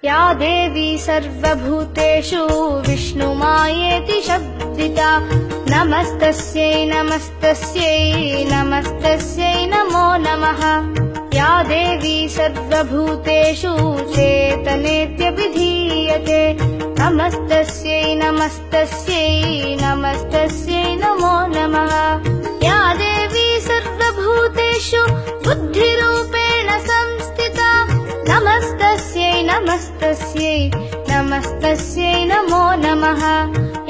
या देवी सर्वभूतेषु विष्णुमायेति शब्दिता। नमस्तस्यै नमस्तस्यै नमस्तस्यै नमो नमः। या देवी सर्वभूतेषु चेतनेत्यभिधीयते। नमस्तस्यै नमस्तस्यै नमस्तस्यै नमो नमः। या देवी सर्वभूतेषु बुद्धिरूपेण संस्थिता। नमस्तस्यै नमस्तस्यै नमस्तस्यै नमो नमः।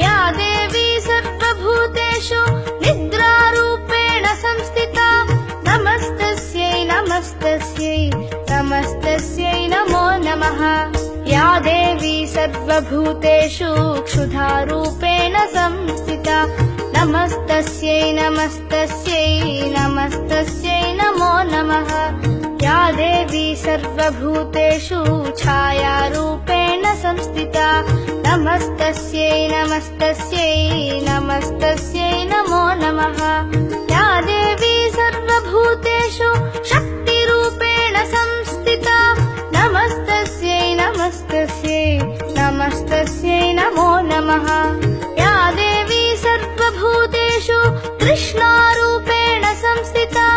या देवी सर्वभूतेषु निद्रारूपेण संस्थिता। नमस्तस्यै नमस्तस्यै नमस्तस्यै नमो नमः। या देवी सर्वभूतेषु क्षुधारूपेण संस्थिता। नमस्तस्यै नमस्तस्यै नमस्तस्यै नमो नमः। या देवी सर्वभूतेषु छायारूपेण संस्थिता। नमस्तस्यै नमस्तस्यै नमस्तस्यै नमो नमः। या देवी सर्वभूतेषु शक्तिरूपेण संस्थिता। नमस्तस्यै नमस्तस्यै नमस्तस्यै नमो नमः। या देवी सर्वभूतेषु कृष्णारूपेण संस्थिता।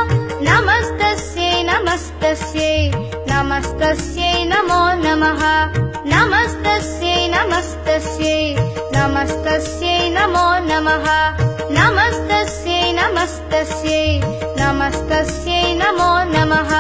नमस्तस्यै नमस्तस्यै नमस्तस्यै नमो नमः। नमस्तस्यै नमस्तस्यै नमस्तस्यै नमो नमः। नमस्तस्यै नमस्तस्यै नमस्तस्यै नमो नमः।